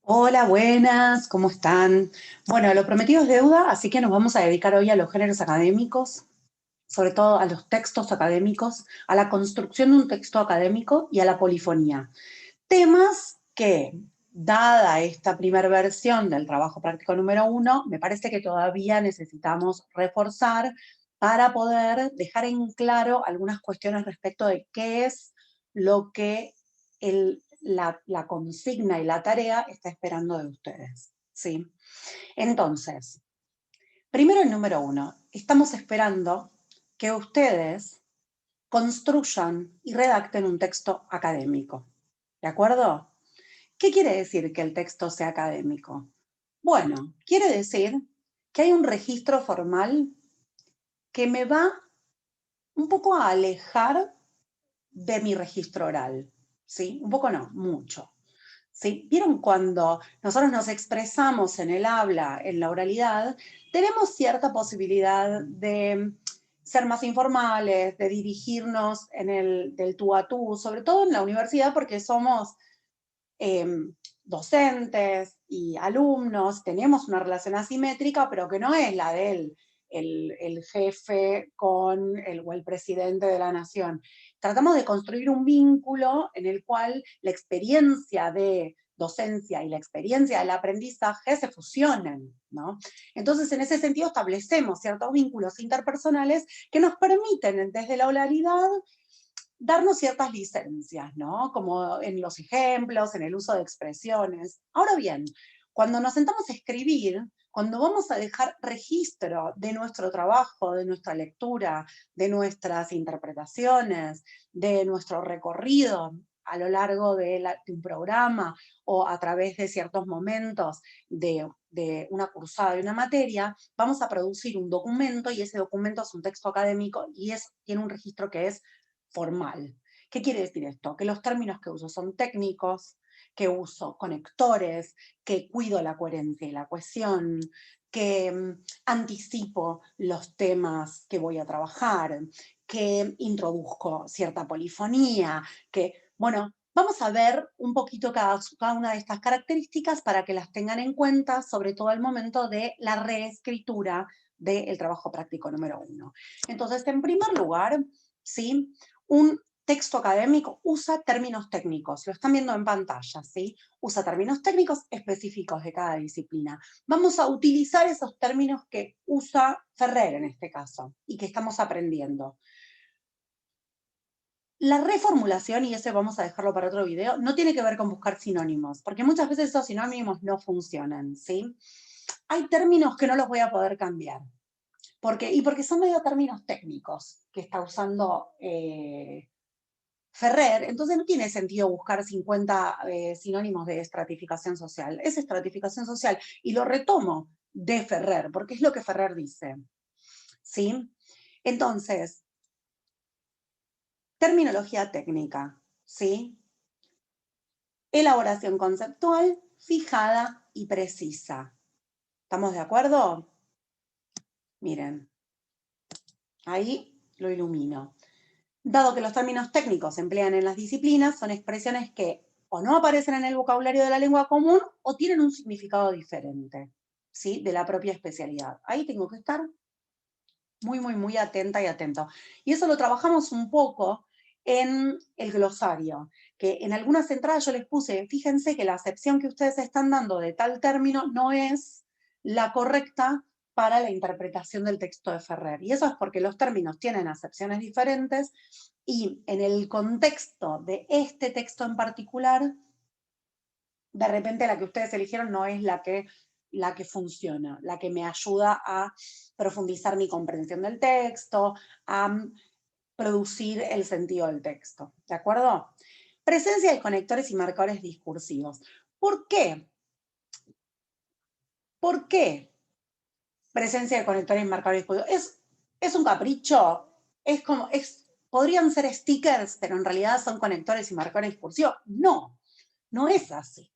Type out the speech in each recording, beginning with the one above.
Hola, buenas, ¿cómo están? Bueno, lo prometido es deuda, así que nos vamos a dedicar hoy a los géneros académicos, sobre todo a los textos académicos, a la construcción de un texto académico y a la polifonía. Temas que, dada esta primera versión del trabajo práctico número 1, me parece que todavía necesitamos reforzar para poder dejar en claro algunas cuestiones respecto de qué es lo que la consigna y la tarea está esperando de ustedes. ¿Sí? Entonces, primero el número 1, estamos esperando que ustedes construyan y redacten un texto académico. ¿De acuerdo? ¿Qué quiere decir que el texto sea académico? Bueno, quiere decir que hay un registro formal que me va un poco a alejar de mi registro oral, ¿sí? Un poco no, mucho. ¿Sí? ¿Vieron cuando nosotros nos expresamos en el habla, en la oralidad, tenemos cierta posibilidad de ser más informales, de dirigirnos en el del tú a tú, sobre todo en la universidad porque somos eh, docentes y alumnos, tenemos una relación asimétrica, pero que no es la del el jefe con o el presidente de la nación. Tratamos de construir un vínculo en el cual la experiencia de docencia y la experiencia del aprendizaje se fusionan, ¿no? Entonces, en ese sentido, establecemos ciertos vínculos interpersonales que nos permiten, desde la oralidad, darnos ciertas licencias, ¿no? Como en los ejemplos, en el uso de expresiones. Ahora bien, cuando nos sentamos a escribir, cuando vamos a dejar registro de nuestro trabajo, de nuestra lectura, de nuestras interpretaciones, de nuestro recorrido a lo largo de un programa o a través de ciertos momentos de una cursada de una materia, vamos a producir un documento y ese documento es un texto académico y tiene un registro que es formal. ¿Qué quiere decir esto? Que los términos que uso son técnicos, que uso conectores, que cuido la coherencia y la cohesión, que anticipo los temas que voy a trabajar, que introduzco cierta polifonía, que, bueno, vamos a ver un poquito cada una de estas características para que las tengan en cuenta, sobre todo al momento de la reescritura del trabajo práctico número 1. Entonces, en primer lugar, ¿sí? Un texto académico usa términos técnicos, lo están viendo en pantalla, ¿sí? Usa términos técnicos específicos de cada disciplina. Vamos a utilizar esos términos que usa Ferrer en este caso y que estamos aprendiendo. La reformulación, y ese vamos a dejarlo para otro video, no tiene que ver con buscar sinónimos, porque muchas veces esos sinónimos no funcionan, ¿sí? Hay términos que no los voy a poder cambiar. Porque son medio términos técnicos que está usando Ferrer, entonces no tiene sentido buscar 50 sinónimos de estratificación social. Es estratificación social y lo retomo de Ferrer, porque es lo que Ferrer dice. ¿Sí? Entonces, terminología técnica, ¿sí? Elaboración conceptual, fijada y precisa. ¿Estamos de acuerdo? Miren, ahí lo ilumino. Dado que los términos técnicos se emplean en las disciplinas, son expresiones que o no aparecen en el vocabulario de la lengua común o tienen un significado diferente, ¿sí? De la propia especialidad. Ahí tengo que estar muy atenta y atento. Y eso lo trabajamos un poco en el glosario, que en algunas entradas yo les puse, fíjense que la acepción que ustedes están dando de tal término no es la correcta para la interpretación del texto de Ferrer. Y eso es porque los términos tienen acepciones diferentes y en el contexto de este texto en particular, de repente la que ustedes eligieron no es la que funciona, la que me ayuda a profundizar mi comprensión del texto, a producir el sentido del texto. ¿De acuerdo? Presencia de conectores y marcadores discursivos. ¿Por qué? ¿Por qué presencia de conectores y marcadores discursivos? Es un capricho, podrían ser stickers, pero en realidad son conectores y marcadores discursivos. No, no es así.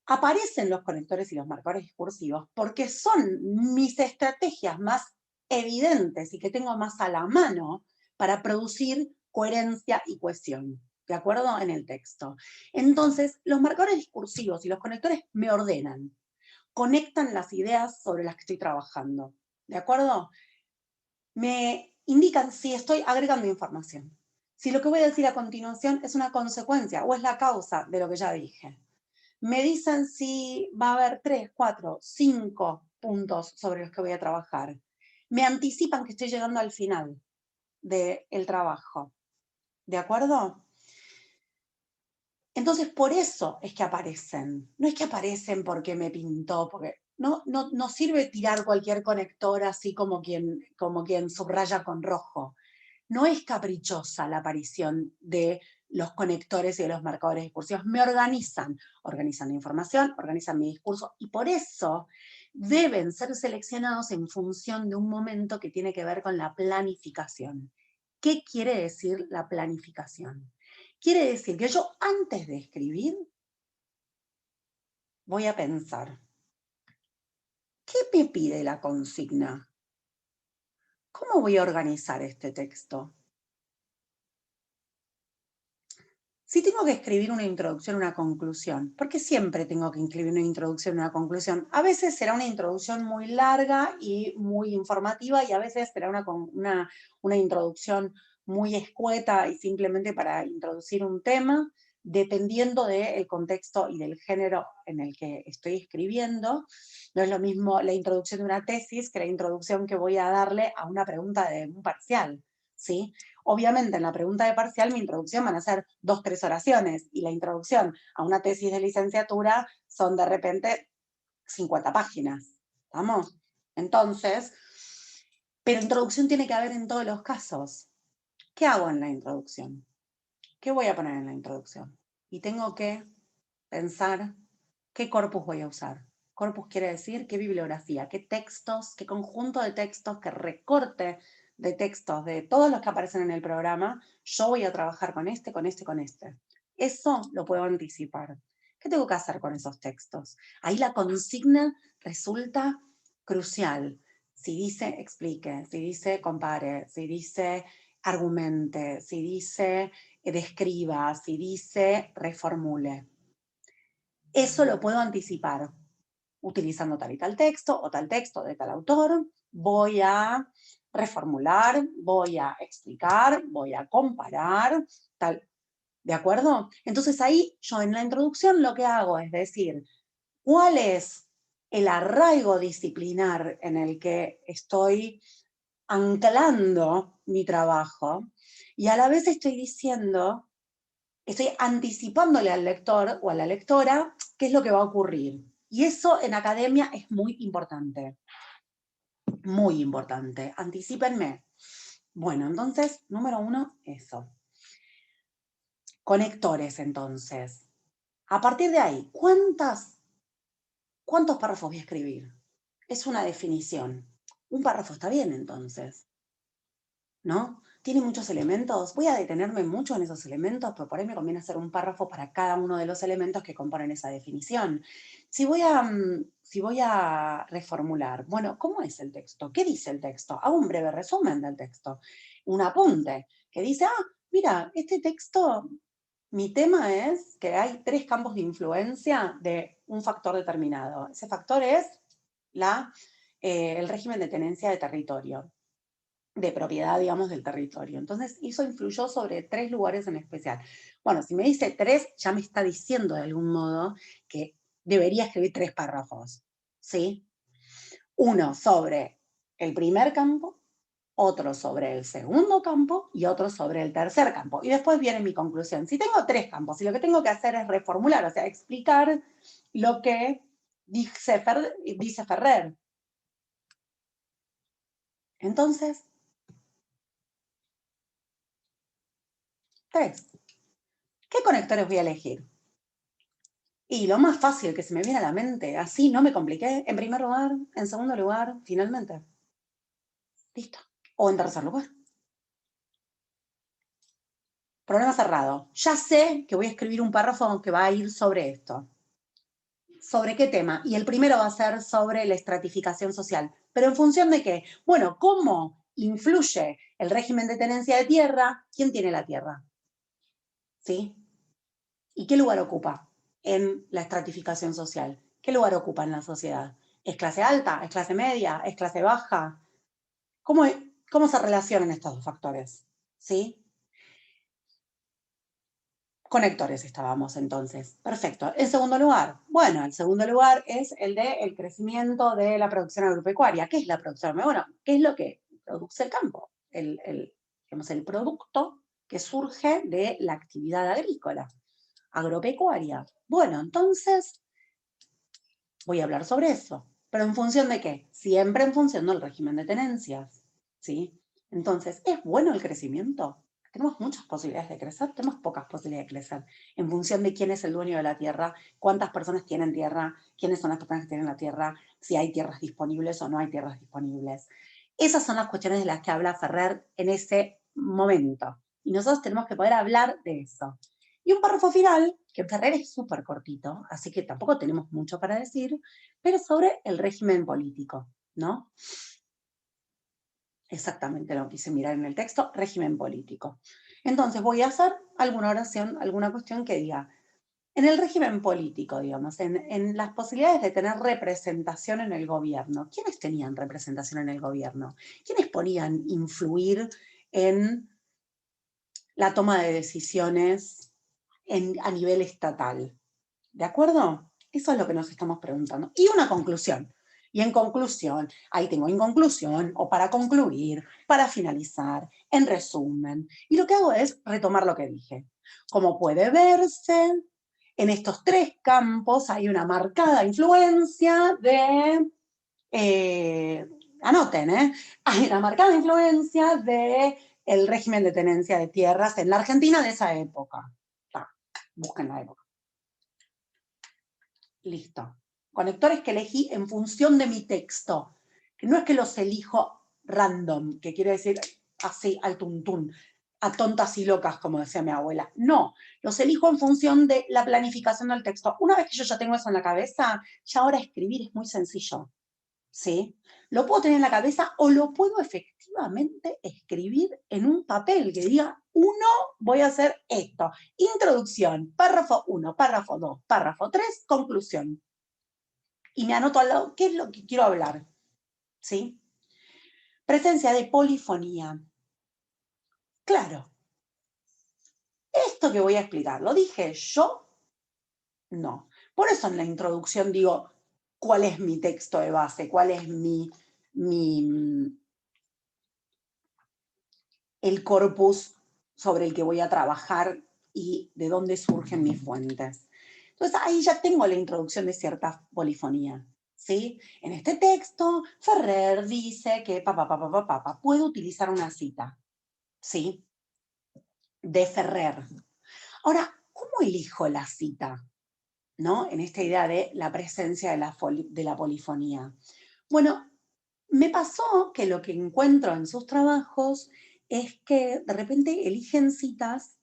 Aparecen los conectores y los marcadores discursivos porque son mis estrategias más evidentes y que tengo más a la mano para producir coherencia y cohesión. ¿de acuerdo? En el texto. Entonces, los marcadores discursivos y los conectores me ordenan, conectan las ideas sobre las que estoy trabajando, ¿de acuerdo? Me indican si estoy agregando información, si lo que voy a decir a continuación es una consecuencia o es la causa de lo que ya dije. Me dicen si va a haber 3, 4, 5 puntos sobre los que voy a trabajar. Me anticipan que estoy llegando al final del trabajo, ¿de acuerdo? Entonces, por eso es que aparecen. No es que aparecen porque me pintó, porque no sirve tirar cualquier conector así como quien subraya con rojo. No es caprichosa la aparición de los conectores y de los marcadores discursivos. Me organizan la información, organizan mi discurso, y por eso deben ser seleccionados en función de un momento que tiene que ver con la planificación. ¿Qué quiere decir la planificación? Quiere decir que yo antes de escribir voy a pensar, ¿qué me pide la consigna? ¿Cómo voy a organizar este texto? Si tengo que escribir una introducción, una conclusión, porque siempre tengo que escribir una introducción, una conclusión. A veces será una introducción muy larga y muy informativa, y a veces será una introducción muy escueta y simplemente para introducir un tema, dependiendo del contexto y del género en el que estoy escribiendo. No es lo mismo la introducción de una tesis que la introducción que voy a darle a una pregunta de un parcial, ¿sí? Obviamente, en la pregunta de parcial, mi introducción van a ser 2, 3 oraciones, y la introducción a una tesis de licenciatura son de repente 50 páginas. ¿Estamos? Entonces, pero introducción tiene que haber en todos los casos. ¿Qué hago en la introducción? ¿Qué voy a poner en la introducción? Y tengo que pensar qué corpus voy a usar. Corpus quiere decir qué bibliografía, qué textos, qué conjunto de textos, qué recorte de textos de todos los que aparecen en el programa. Yo voy a trabajar con este, con este, con este. Eso lo puedo anticipar. ¿Qué tengo que hacer con esos textos? Ahí la consigna resulta crucial. Si dice explique, si dice compare, si dice argumente, si dice describa, si dice reformule. Eso lo puedo anticipar utilizando tal y tal texto o tal texto de tal autor. Voy a reformular, voy a explicar, voy a comparar, tal. ¿De acuerdo? Entonces ahí yo en la introducción lo que hago es decir, ¿cuál es el arraigo disciplinar en el que estoy anclando mi trabajo? Y a la vez estoy diciendo, estoy anticipándole al lector o a la lectora qué es lo que va a ocurrir. Y eso en academia es muy importante. Muy importante. Anticípenme. Bueno, entonces, número 1, eso. Conectores, entonces. A partir de ahí, ¿cuántos párrafos voy a escribir? Es una definición. Un párrafo está bien, entonces, ¿no? Tiene muchos elementos. Voy a detenerme mucho en esos elementos, pero por ahí me conviene hacer un párrafo para cada uno de los elementos que componen esa definición. Si voy a reformular, bueno, ¿cómo es el texto? ¿Qué dice el texto? Hago un breve resumen del texto. Un apunte que dice, mira, este texto, mi tema es que hay 3 campos de influencia de un factor determinado. Ese factor es el régimen de tenencia de territorio, de propiedad, digamos, del territorio. Entonces, eso influyó sobre 3 lugares en especial. Bueno, si me dice 3, ya me está diciendo de algún modo que debería escribir 3 párrafos, ¿sí? Uno sobre el primer campo, otro sobre el segundo campo y otro sobre el tercer campo. Y después viene mi conclusión. Si tengo 3 campos y lo que tengo que hacer es reformular, o sea, explicar lo que dice Ferrer. Entonces, 3. ¿Qué conectores voy a elegir? Y lo más fácil que se me viene a la mente, así no me compliqué, en primer lugar, en segundo lugar, finalmente. Listo. O en tercer lugar. Problema cerrado. Ya sé que voy a escribir un párrafo que va a ir sobre esto. ¿Sobre qué tema? Y el primero va a ser sobre la estratificación social. ¿Pero en función de qué? Bueno, ¿cómo influye el régimen de tenencia de tierra? ¿Quién tiene la tierra? ¿sí? ¿Y qué lugar ocupa en la estratificación social? ¿Qué lugar ocupa en la sociedad? ¿Es clase alta? ¿Es clase media? ¿Es clase baja? ¿Cómo, cómo se relacionan estos dos factores? ¿Sí? Conectores estábamos entonces. Perfecto. El segundo lugar. Bueno, el segundo lugar es el del crecimiento de la producción agropecuaria. ¿Qué es la producción? Bueno, ¿qué es lo que produce el campo? Digamos, el producto que surge de la actividad agrícola, agropecuaria. Bueno, entonces voy a hablar sobre eso. ¿Pero en función de qué? Siempre en función del régimen de tenencias. ¿Sí? Entonces, ¿es bueno el crecimiento? Tenemos muchas posibilidades de crecer, tenemos pocas posibilidades de crecer, en función de quién es el dueño de la tierra, cuántas personas tienen tierra, quiénes son las personas que tienen la tierra, si hay tierras disponibles o no hay tierras disponibles. Esas son las cuestiones de las que habla Ferrer en ese momento. Y nosotros tenemos que poder hablar de eso. Y un párrafo final, que en Ferrer es súper cortito, así que tampoco tenemos mucho para decir, pero sobre el régimen político, ¿no? Exactamente lo quise mirar en el texto, régimen político. Entonces voy a hacer alguna oración, alguna cuestión que diga, en el régimen político, digamos, en las posibilidades de tener representación en el gobierno, ¿quiénes tenían representación en el gobierno? ¿Quiénes podían influir en la toma de decisiones a nivel estatal? ¿De acuerdo? Eso es lo que nos estamos preguntando. Y una conclusión. Y en conclusión, ahí tengo en conclusión, o para concluir, para finalizar, en resumen. Y lo que hago es retomar lo que dije. Como puede verse, en estos tres campos hay una marcada influencia de, anoten, hay una marcada influencia de el régimen de tenencia de tierras en la Argentina de esa época. Busquen la época. Listo. Conectores que elegí en función de mi texto. Que no es que los elijo random, que quiere decir así al tuntún, a tontas y locas, como decía mi abuela. No, los elijo en función de la planificación del texto. Una vez que yo ya tengo eso en la cabeza, ya ahora escribir es muy sencillo. ¿Sí? Lo puedo tener en la cabeza o lo puedo efectivamente escribir en un papel que diga, voy a hacer esto. Introducción, párrafo 1, párrafo 2, párrafo 3, conclusión. Y me anoto al lado qué es lo que quiero hablar. ¿Sí? Presencia de polifonía. Claro, esto que voy a explicar, ¿lo dije yo? No. Por eso en la introducción digo cuál es mi texto de base, cuál es el corpus sobre el que voy a trabajar y de dónde surgen mis fuentes. Entonces ahí ya tengo la introducción de cierta polifonía. ¿Sí? En este texto, Ferrer dice que puedo utilizar una cita. ¿Sí? De Ferrer. Ahora, ¿cómo elijo la cita? ¿No? En esta idea de la presencia de la polifonía. Bueno, me pasó que lo que encuentro en sus trabajos es que de repente eligen citas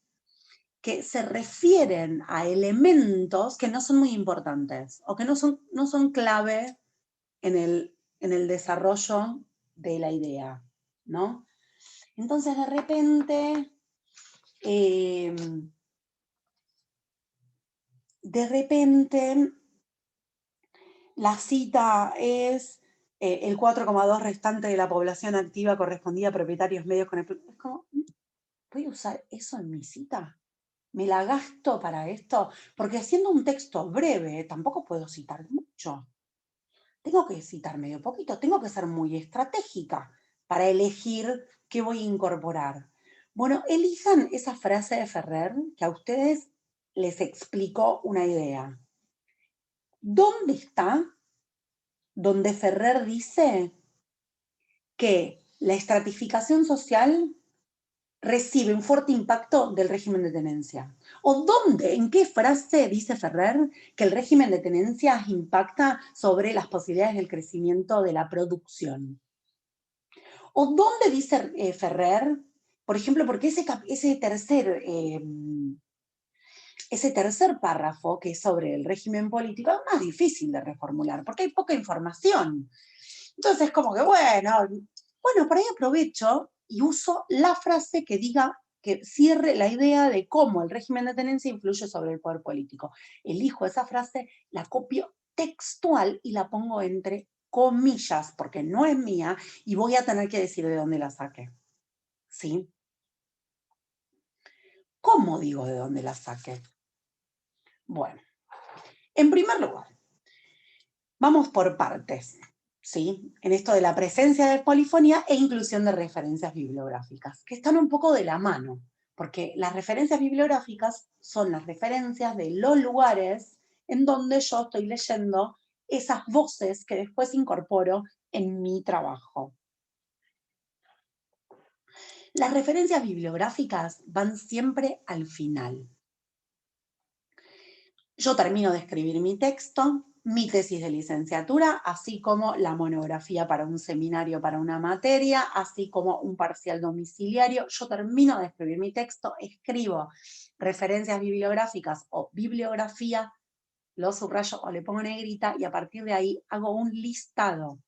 que se refieren a elementos que no son muy importantes o que no son clave en el desarrollo de la idea, ¿no? Entonces, de repente, eh, la cita es el 4,2 restante de la población activa correspondía a propietarios medios con el... Es como, ¿voy a usar eso en mi cita? ¿Me la gasto para esto? Porque haciendo un texto breve tampoco puedo citar mucho. Tengo que citar medio poquito, tengo que ser muy estratégica para elegir qué voy a incorporar. Bueno, elijan esa frase de Ferrer que a ustedes les explicó una idea. ¿Dónde está? Donde Ferrer dice que la estratificación social recibe un fuerte impacto del régimen de tenencia. ¿O dónde, en qué frase dice Ferrer que el régimen de tenencia impacta sobre las posibilidades del crecimiento de la producción? ¿O dónde dice Ferrer, por ejemplo, porque ese tercer párrafo, que es sobre el régimen político, es más difícil de reformular, porque hay poca información. Entonces, como que, bueno, por ahí aprovecho y uso la frase que diga que cierre la idea de cómo el régimen de tenencia influye sobre el poder político. Elijo esa frase, la copio textual y la pongo entre comillas, porque no es mía y voy a tener que decir de dónde la saqué. ¿Sí? ¿Cómo digo de dónde la saqué? Bueno, en primer lugar, vamos por partes, ¿sí? En esto de la presencia de polifonía e inclusión de referencias bibliográficas, que están un poco de la mano, porque las referencias bibliográficas son las referencias de los lugares en donde yo estoy leyendo esas voces que después incorporo en mi trabajo. Las referencias bibliográficas van siempre al final. Yo termino de escribir mi texto, mi tesis de licenciatura, así como la monografía para un seminario, para una materia, así como un parcial domiciliario. Yo termino de escribir mi texto, escribo referencias bibliográficas o bibliografía, lo subrayo o le pongo negrita y a partir de ahí hago un listado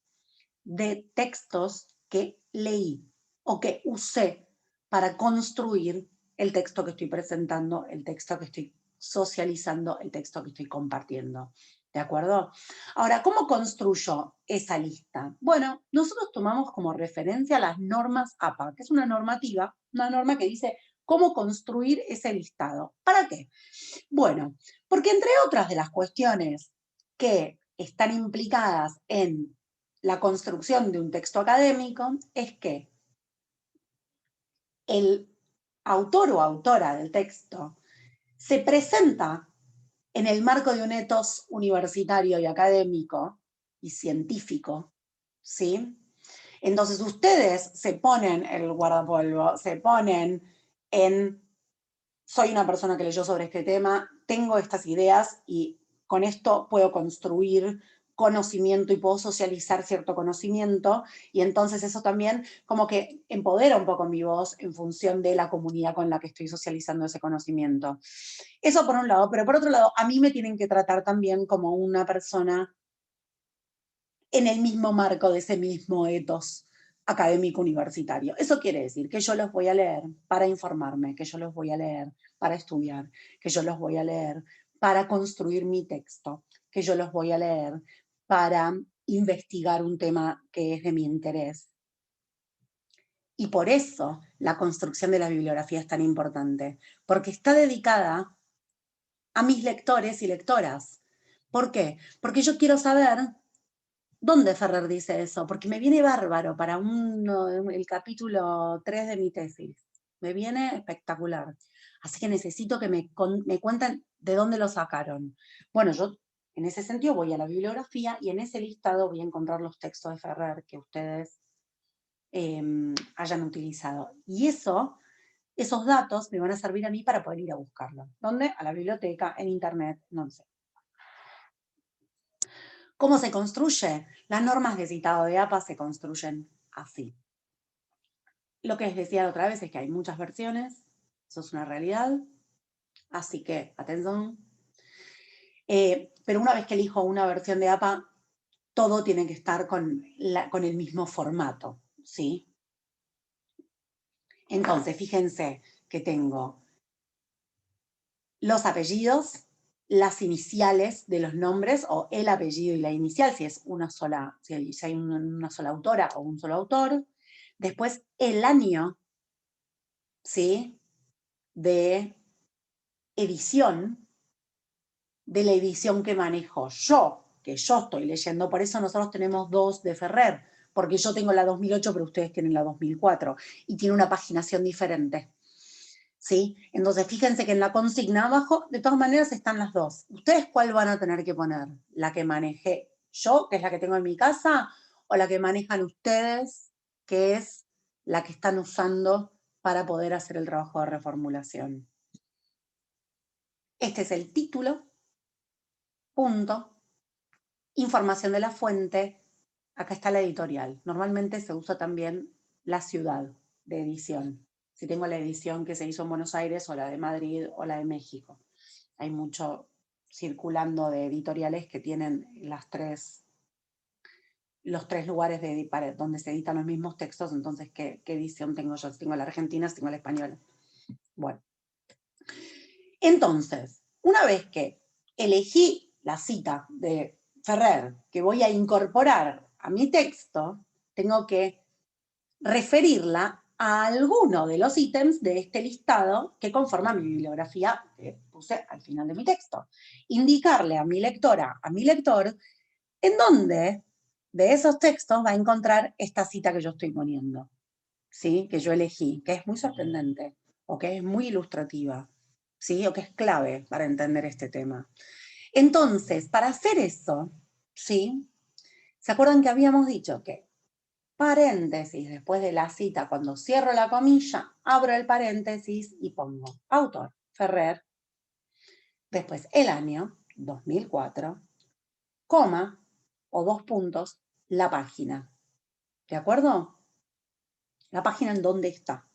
de textos que leí o que usé para construir el texto que estoy presentando, el texto que estoy socializando, el texto que estoy compartiendo. ¿De acuerdo? Ahora, ¿cómo construyo esa lista? Bueno, nosotros tomamos como referencia las normas APA, que es una normativa, una norma que dice cómo construir ese listado. ¿Para qué? Bueno, porque entre otras de las cuestiones que están implicadas en la construcción de un texto académico es que el autor o autora del texto se presenta en el marco de un etos universitario y académico y científico, ¿sí? Entonces ustedes se ponen el guardapolvo, se ponen en soy una persona que leyó sobre este tema, tengo estas ideas y con esto puedo construir conocimiento y puedo socializar cierto conocimiento y entonces eso también como que empodera un poco mi voz en función de la comunidad con la que estoy socializando ese conocimiento. Eso por un lado, pero por otro lado, a mí me tienen que tratar también como una persona en el mismo marco de ese mismo ethos académico universitario. Eso quiere decir que yo los voy a leer para informarme, que yo los voy a leer para estudiar, que yo los voy a leer para construir mi texto, que yo los voy a leer para investigar un tema que es de mi interés. Y por eso la construcción de la bibliografía es tan importante, porque está dedicada a mis lectores y lectoras. ¿Por qué? Porque yo quiero saber ¿dónde Ferrer dice eso? Porque me viene bárbaro para el capítulo 3 de mi tesis. Me viene espectacular. Así que necesito que me cuenten de dónde lo sacaron. Bueno, yo en ese sentido voy a la bibliografía y en ese listado voy a encontrar los textos de Ferrer que ustedes hayan utilizado. Y esos datos me van a servir a mí para poder ir a buscarlo. ¿Dónde? A la biblioteca, en internet, no sé. ¿Cómo se construye? Las normas de citado de APA se construyen así. Lo que les decía la otra vez es que hay muchas versiones, eso es una realidad, así que atención. Pero una vez que elijo una versión de APA, todo tiene que estar con el mismo formato, ¿sí? Entonces, fíjense que tengo los apellidos, las iniciales de los nombres, o el apellido y la inicial, si es una sola, si hay una sola autora o un solo autor. Después, el año, ¿sí? De edición, de la edición que manejo yo, que yo estoy leyendo. Por eso nosotros tenemos dos de Ferrer, porque yo tengo la 2008, pero ustedes tienen la 2004, y tiene una paginación diferente. ¿Sí? Entonces, fíjense que en la consigna abajo, de todas maneras, están las dos. ¿Ustedes cuál van a tener que poner? ¿La que manejé yo, que es la que tengo en mi casa, o la que manejan ustedes, que es la que están usando para poder hacer el trabajo de reformulación? Este es el título, punto, información de la fuente, acá está la editorial. Normalmente se usa también la ciudad de edición. Si tengo la edición que se hizo en Buenos Aires o la de Madrid o la de México. Hay mucho circulando de editoriales que tienen los tres lugares donde se editan los mismos textos, entonces, ¿qué edición tengo yo? Si tengo la argentina, si tengo la española. Bueno, entonces, una vez que elegí la cita de Ferrer que voy a incorporar a mi texto, tengo que referirla a alguno de los ítems de este listado que conforma mi bibliografía que puse al final de mi texto. Indicarle a mi lectora, a mi lector, en dónde de esos textos va a encontrar esta cita que yo estoy poniendo, ¿sí? Que yo elegí, que es muy sorprendente o que es muy ilustrativa, ¿sí? O que es clave para entender este tema. Entonces, para hacer eso, ¿sí? ¿Se acuerdan que habíamos dicho que paréntesis después de la cita, cuando cierro la comilla, abro el paréntesis y pongo autor, Ferrer, después el año, 2004, coma o 2 puntos, la página. ¿De acuerdo? La página en dónde está.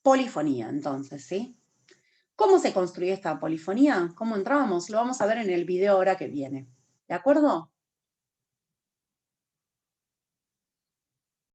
Polifonía, entonces, ¿sí? ¿Cómo se construye esta polifonía? ¿Cómo entrábamos? Lo vamos a ver en el video ahora que viene. ¿De acuerdo?